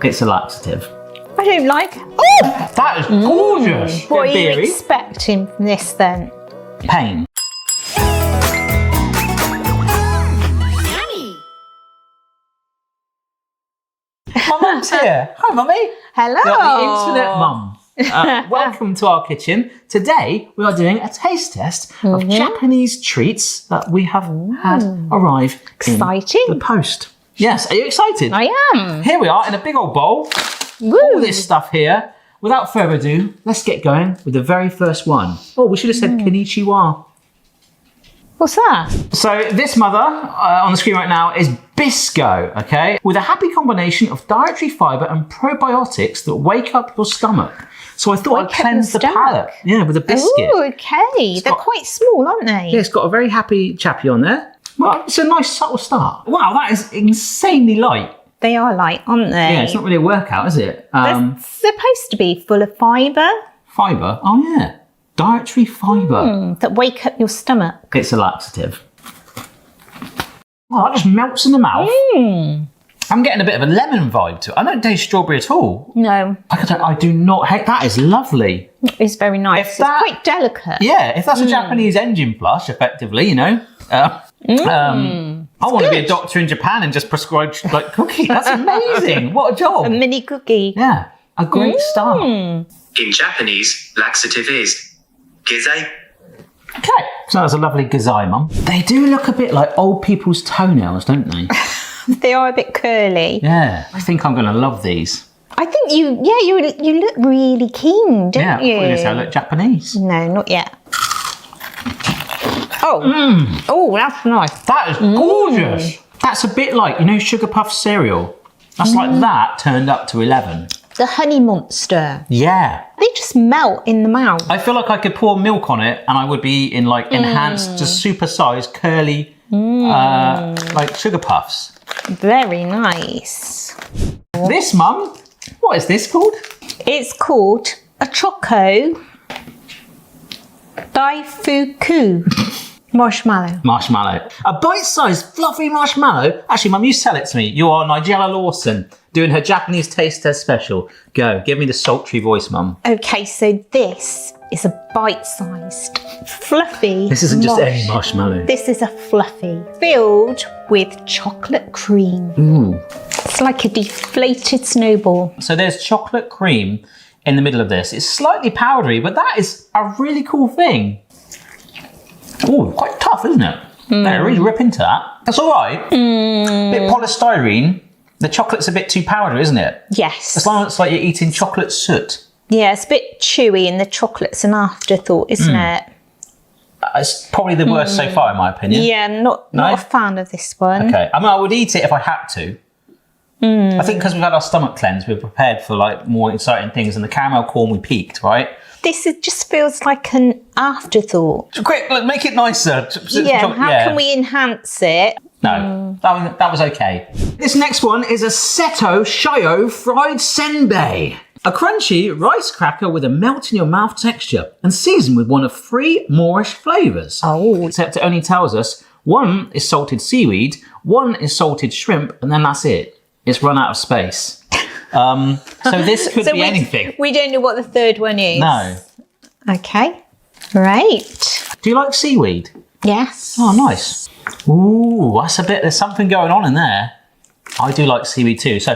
It's a laxative. I don't like. Oh! That is gorgeous. What are you Beery. expecting from this then? Pain. My mum's here. Hi, mummy. Hello. The internet mum. Welcome to our kitchen. Today we are doing a taste test of Japanese treats that we have had arrive Exciting. in the post. Yes, are you excited? I am. Here we are in a big old bowl. Woo. All this stuff here. Without further ado, let's get going with the very first one. Oh, we should have said konnichiwa. What's that? So this mother on the screen right now is Bisco, okay? With a happy combination of dietary fibre and probiotics that wake up your stomach. So I thought I'd cleanse the palate. Yeah, with a biscuit. Oh, okay. They're quite small, aren't they? Yeah, it's got a very happy chappy on there. Well, it's a nice subtle start. Wow, that is insanely light. They are light, aren't they? Yeah, it's not really a workout, is it? They're supposed to be full of fibre. Fibre? Oh yeah. Dietary fibre. That wake up your stomach. It's a laxative. Oh, that just melts in the mouth. I'm getting a bit of a lemon vibe to it. I don't taste strawberry at all. No. I do not hate that. Is lovely. It's very nice. It's quite delicate. Yeah, if that's a Japanese engine flush, effectively, you know. I want to be a doctor in Japan and just prescribe like cookie. That's amazing. What a job. A mini cookie. Yeah, a great start. In Japanese, laxative is gizai. Okay, so that's a lovely gazai, Mum. They do look a bit like old people's toenails, don't they? They are a bit curly. Yeah, I think I'm going to love these. I think you look really keen, don't you? Yeah, I thought you were going to say I look Japanese. No, not yet. Oh, that's nice. That is gorgeous. That's a bit like, you know, Sugar Puff cereal. That's like that turned up to 11. The Honey Monster. Yeah. They just melt in the mouth. I feel like I could pour milk on it and I would be in like enhanced, just supersized, curly, like Sugar Puffs. Very nice. This, Mum, what is this called? It's called a Choco Daifuku. Marshmallow. Marshmallow. A bite-sized fluffy marshmallow. Actually, Mum, you sell it to me. You are Nigella Lawson doing her Japanese taste test special. Go, give me the sultry voice, Mum. Okay, so this is a bite-sized, fluffy. This isn't just any marshmallow. This is a fluffy filled with chocolate cream. Ooh. It's like a deflated snowball. So there's chocolate cream in the middle of this. It's slightly powdery, but that is a really cool thing. Oh, quite tough, isn't it? They really rip into that. That's all right. Bit polystyrene. The chocolate's a bit too powdery, isn't it? Yes. It's like you're eating chocolate soot. Yeah, it's a bit chewy and the chocolate's an afterthought, isn't it? It's probably the worst so far, in my opinion. Yeah, not a fan of this one. Okay. I mean, I would eat it if I had to. I think because we've had our stomach cleanse, we're prepared for like more exciting things, and the caramel corn we peaked, right? Just feels like an afterthought. Quick, look, make it nicer. Yeah, how can we enhance it? No, that was okay. This next one is a Seto Shio fried Senbe. A crunchy rice cracker with a melt-in-your-mouth texture and seasoned with one of 3 Moorish flavours. Oh. Except it only tells us 1 is salted seaweed, 1 is salted shrimp, and then that's it. It's run out of space. So this could be anything. We don't know what the third one is. No. Okay, great. Do you like seaweed? Yes. Oh, nice. Ooh, there's something going on in there. I do like seaweed too. So,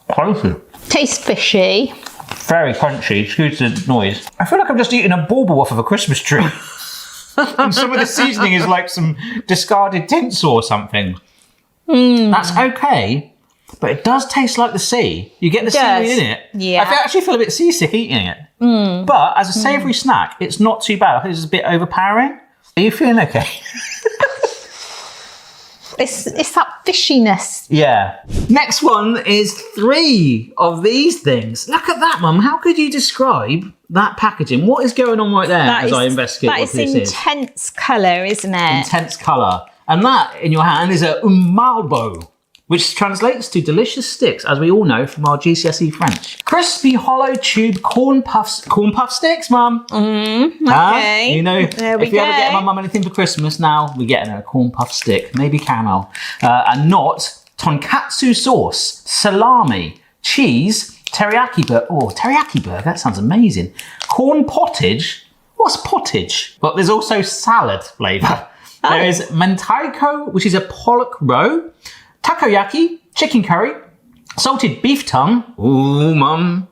crunchy. Tastes fishy. Very crunchy, excuse the noise. I feel like I'm just eating a bauble off of a Christmas tree. And some of the seasoning is like some discarded tinsel or something. That's okay, but it does taste like the sea. You get the seaweed in it. Yeah. I actually feel a bit seasick eating it. But as a savoury snack, it's not too bad. I think it's a bit overpowering. Are you feeling okay? It's that fishiness. Yeah. Next one is 3 of these things. Look at that, Mum. How could you describe that packaging? What is going on right there I investigate what this is? That is intense colour, isn't it? Intense colour. And that in your hand is a umalbo, which translates to delicious sticks, as we all know from our GCSE French. Crispy, hollow tube corn puff sticks, Mum. Okay. You know, there we if you ever go. get my mum anything for Christmas now, we're getting her a corn puff stick, maybe caramel, and not tonkatsu sauce, salami, cheese, teriyaki burger. Oh, teriyaki burger, that sounds amazing. Corn pottage. What's pottage? But there's also salad flavour. There is mentaiko, which is a pollock roe, takoyaki, chicken curry, salted beef tongue. Ooh, mum.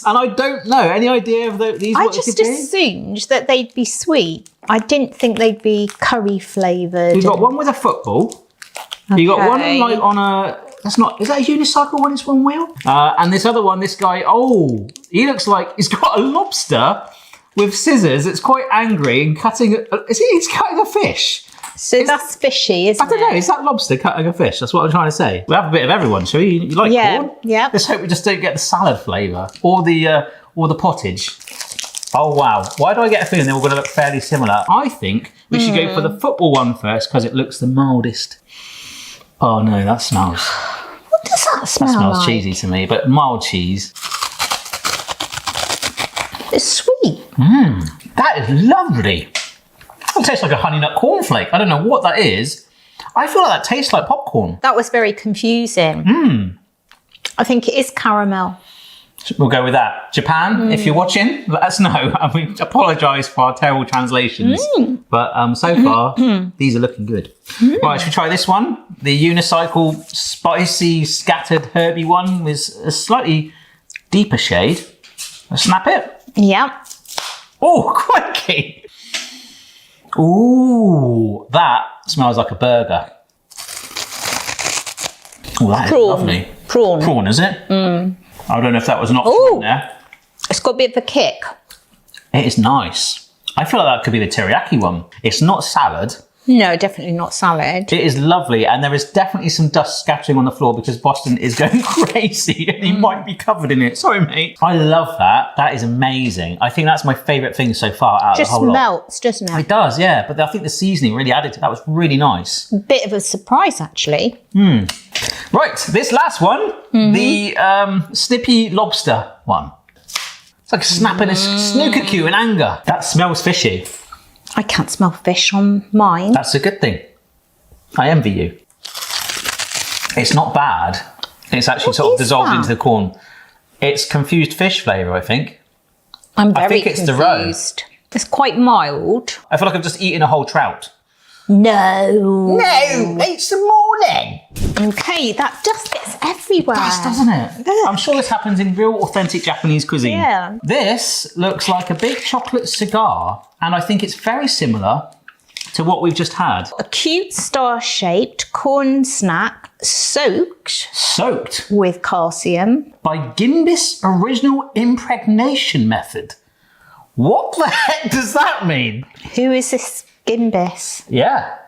And I don't know. Any idea of these? I just assumed that they'd be sweet. I didn't think they'd be curry flavoured. You've got one with a football. Okay. You got one like on a. That's not. Is that a unicycle when it's one wheel? And this other one, this guy. Oh, he looks like he's got a lobster with scissors. It's quite angry and cutting. He's cutting a fish. So that's fishy, isn't it? I don't know. Is that lobster cutting a fish? That's what I'm trying to say. We have a bit of everyone, shall we? You like corn? Yeah. Let's hope we just don't get the salad flavour or the pottage. Oh wow! Why do I get a feeling they're all going to look fairly similar? I think we should go for the football one first because it looks the mildest. Oh no, that smells. What does that smell like? That smells cheesy to me, but mild cheese. It's sweet. That is lovely. It tastes like a honey nut cornflake. I don't know what that is. I feel like that tastes like popcorn. That was very confusing. I think it is caramel. We'll go with that. Japan, if you're watching, let us know. And we apologise for our terrible translations. But so far, these are looking good. Right, should we try this one? The unicycle spicy scattered herby one with a slightly deeper shade. Snap it. Yeah. Oh, crikey. Ooh, that smells like a burger. Oh, that is lovely. Prawn, is it? I don't know if that was an option in there. It's got a bit of a kick. It is nice. I feel like that could be the teriyaki one. It's not salad. No, definitely not salad. It is lovely, and there is definitely some dust scattering on the floor because Boston is going crazy and he might be covered in it. Sorry, mate. I love that. That is amazing. I think that's my favourite thing so far out of the whole lot. Just melts, doesn't it? It does, yeah. But I think the seasoning really added to that. Was really nice. Bit of a surprise, actually. Right, this last one, the snippy lobster one. It's like snapping a snooker cue in anger. That smells fishy. I can't smell fish on mine. That's a good thing. I envy you. It's not bad. It's actually sort of dissolved into the corn. It's confused fish flavour, I think. I'm very I think it's confused. the roe. It's quite mild. I feel like I've just eaten a whole trout. No. Eat some more then. Okay, that dust gets everywhere. It does, doesn't it? Yeah. I'm sure this happens in real authentic Japanese cuisine. Yeah. This looks like a big chocolate cigar, and I think it's very similar to what we've just had. A cute star-shaped corn snack soaked with calcium. By Gimbus Original Impregnation Method. What the heck does that mean? Who is this Gimbus? Yeah.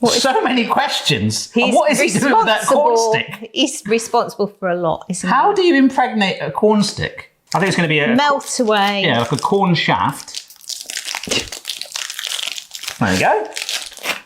So many questions. And He's what is he doing with that corn stick? He's responsible for a lot, isn't he? How do you impregnate a corn stick? I think it's going to be a... Melt away. Yeah, like a corn shaft. There you go.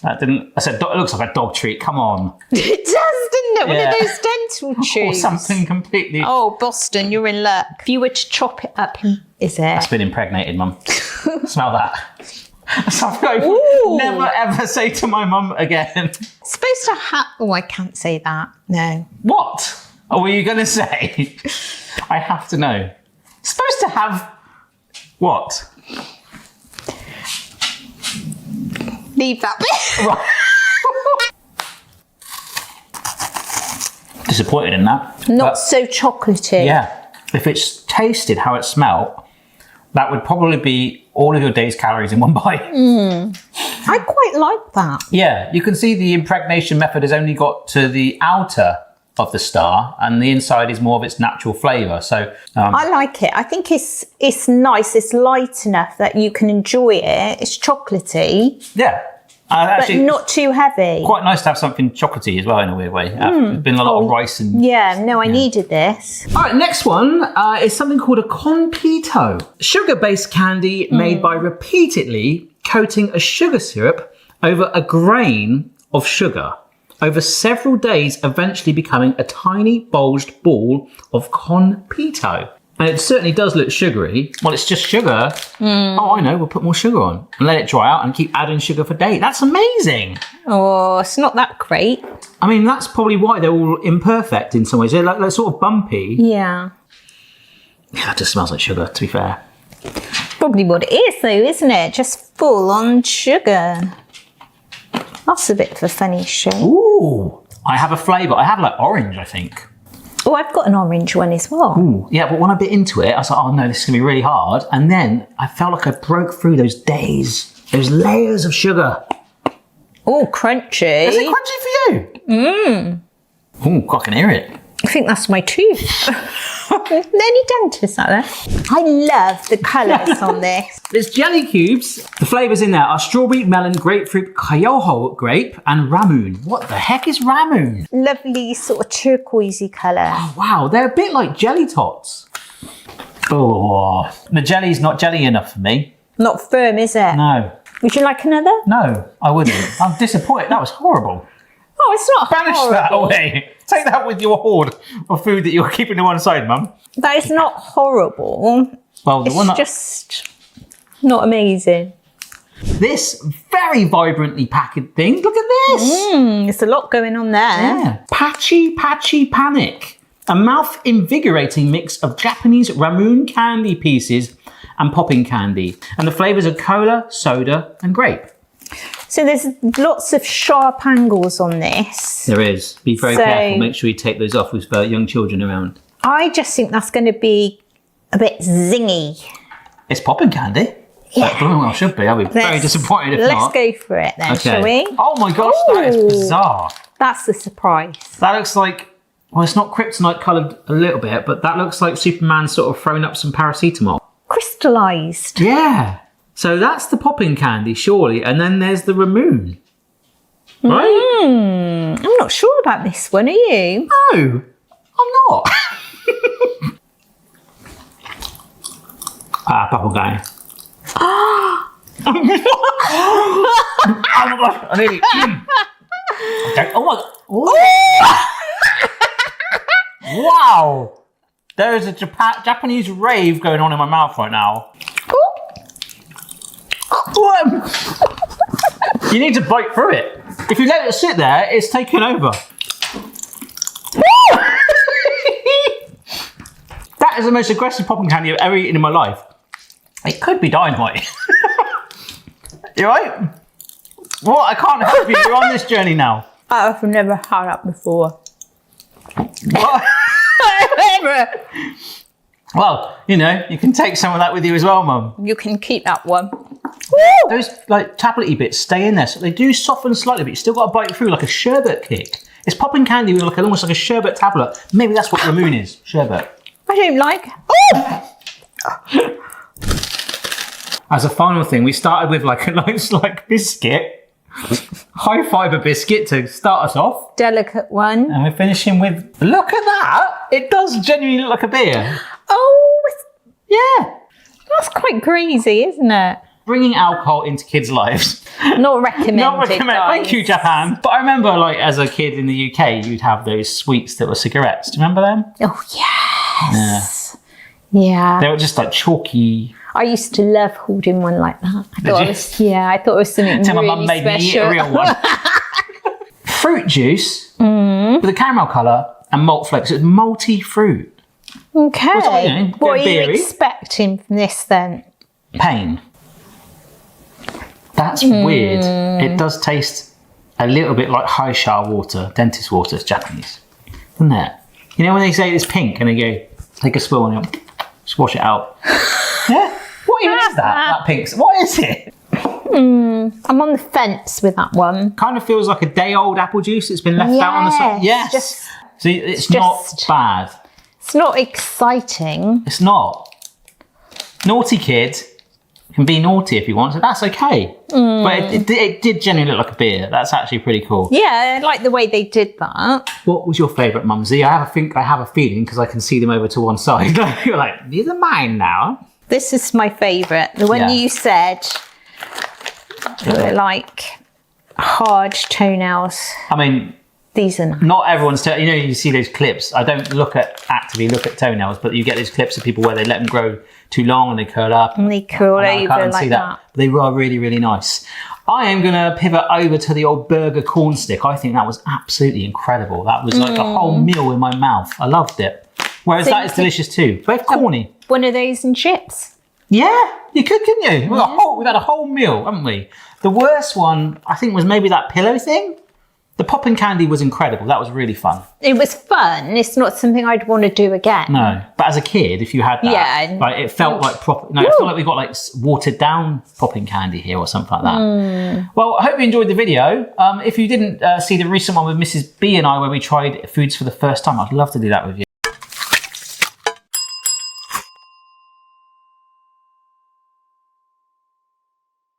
That didn't... I said, it looks like a dog treat. Come on. It does, doesn't it? One of those dental chews. Or something completely... Oh, Boston, you're in luck. If you were to chop it up, is it? That's been impregnated, Mum. Smell that. Something I never ever say to my mum again. It's supposed to have... Oh, I can't say that. No. What? What were you going to say? I have to know. It's supposed to have... What? Leave that bit. Right. Disappointed in that. Not so chocolatey. Yeah. If it's tasted how it smelt, that would probably be all of your day's calories in one bite. I quite like that. Yeah, you can see the impregnation method has only got to the outer of the star and the inside is more of its natural flavour. So I like it. I think it's nice. It's light enough that you can enjoy it. It's chocolatey. Yeah. Actually, but not too heavy. Quite nice to have something chocolatey as well in a weird way. There's been a lot of rice and... Yeah, no, I needed this. All right, next one is something called a Conito. Sugar-based candy made by repeatedly coating a sugar syrup over a grain of sugar over several days, eventually becoming a tiny bulged ball of Conito. And it certainly does look sugary. Well, it's just sugar. Oh, I know. We'll put more sugar on and let it dry out and keep adding sugar for days. That's amazing. Oh, it's not that great. I mean, that's probably why they're all imperfect in some ways. They're like they're sort of bumpy. Yeah. Yeah, it just smells like sugar, to be fair. Probably what it is though, isn't it? Just full on sugar. That's a bit of a funny shape. Ooh. I have a flavour. I have like orange, I think. Oh, I've got an orange one as well. Ooh, yeah, but when I bit into it, I was like, oh no, this is going to be really hard. And then I felt like I broke through those layers of sugar. Oh, crunchy. Is it crunchy for you? Ooh, I can hear it. I think that's my tooth. Any dentists out there? I love the colours on this. There's jelly cubes. The flavours in there are strawberry, melon, grapefruit, Kyoho grape, and Ramoon. What the heck is Ramoon? Lovely sort of turquoisey colour. Oh, wow, they're a bit like jelly tots. Oh, the jelly's not jelly enough for me. Not firm, is it? No. Would you like another? No, I wouldn't. I'm disappointed. That was horrible. Oh, it's not Banish horrible. that away. Take that with your hoard of food that you're keeping to one side, Mum. That is not horrible. Well, the one It's just not amazing. This very vibrantly packaged thing. Look at this. There's a lot going on there. Yeah. Patchy Panic. A mouth-invigorating mix of Japanese Ramoon candy pieces and popping candy. And the flavours are cola, soda, and grape. So there's lots of sharp angles on this. There is. Be very So- careful. Make sure you take those off with young children around. I just think that's going to be a bit zingy. It's popping candy. Yeah. Well, it should be. I'll be very disappointed if not. Let's go for it then, shall we? Oh my gosh, that is Ooh. bizarre. That's the surprise. That looks like, well, it's not kryptonite coloured a little bit, but that looks like Superman sort of throwing up some paracetamol. Crystallised. Yeah. So that's the popping candy, surely. And then there's the Ramoon. Right? I'm not sure about this one, are you? No, I'm not. Purple guy. Oh my gosh, I nearly. Okay. Oh my god. Wow. There is a Japanese rave going on in my mouth right now. You need to bite through it. If you let it sit there, it's taken over. That is the most aggressive popping candy I've ever eaten in my life. It could be dynamite. You right? Well, I can't help you. You're on this journey now. I've never had that before. What? Well, you know, you can take some of that with you as well, Mum. You can keep that one. Those like tablety bits stay in there, so they do soften slightly, but you still got to bite through like a sherbet kick. It's popping candy with like almost like a sherbet tablet. Maybe that's what Ramoon is, sherbet. I don't like. As a final thing, we started with like a nice like biscuit, high fibre biscuit to start us off. Delicate one. And we're finishing with, look at that! It does genuinely look like a beer. Oh, Yeah. that's quite crazy, isn't it? Bringing alcohol into kids' lives. Not recommended. Not recommend. guys. Thank you, Japan. But I remember, like, as a kid in the UK, you'd have those sweets that were cigarettes. Do you remember them? Oh yes. Yeah. They were just like chalky. I used to love holding one like that. I thought you? it was, yeah, I thought it was something Till really my mum made me eat special. a real one. Fruit juice with a caramel colour and malt flakes. It's malty fruit. Okay. Well, you know, What are you beery. expecting from this then? Pain. That's weird. It does taste a little bit like Haisha water, dentist water. It's Japanese, isn't it? You know when they say it's pink and they go, take a spoon and you just wash it out. Yeah. What even is that? That pink. What is it? I'm on the fence with that one. Kind of feels like a day-old apple juice. It's been left out on the side. Yes. Just, See, it's not just- bad. it's not exciting. It's not. Naughty kid can be naughty if you want, so that's okay. But it did genuinely look like a beer. That's actually pretty cool. Yeah, I like the way they did that. What was your favourite, Mumsy? I have a feeling because I can see them over to one side. You're like, these are mine now. This is my favourite. The one Yeah. you said were like hard toenails. I mean, These are nice. Not everyone's, you know, you see those clips. I don't actively look at toenails, but you get those clips of people where they let them grow too long and they curl up. And they curl I over can't like see that. They were really, really nice. I am going to pivot over to the old burger corn stick. I think that was absolutely incredible. That was like a whole meal in my mouth. I loved it. Whereas So that is delicious too. Both corny. One of those and chips. Yeah, you could, couldn't you? We've had a whole meal, haven't we? The worst one, I think, was maybe that pillow thing. The popping candy was incredible. That was really fun. It was fun. It's not something I'd want to do again. No, but as a kid, if you had that, like, it felt like proper. No, I feel like we got like watered down popping candy here or something like that. Well, I hope you enjoyed the video. If you didn't see the recent one with Mrs. B and I, where we tried foods for the first time, I'd love to do that with you.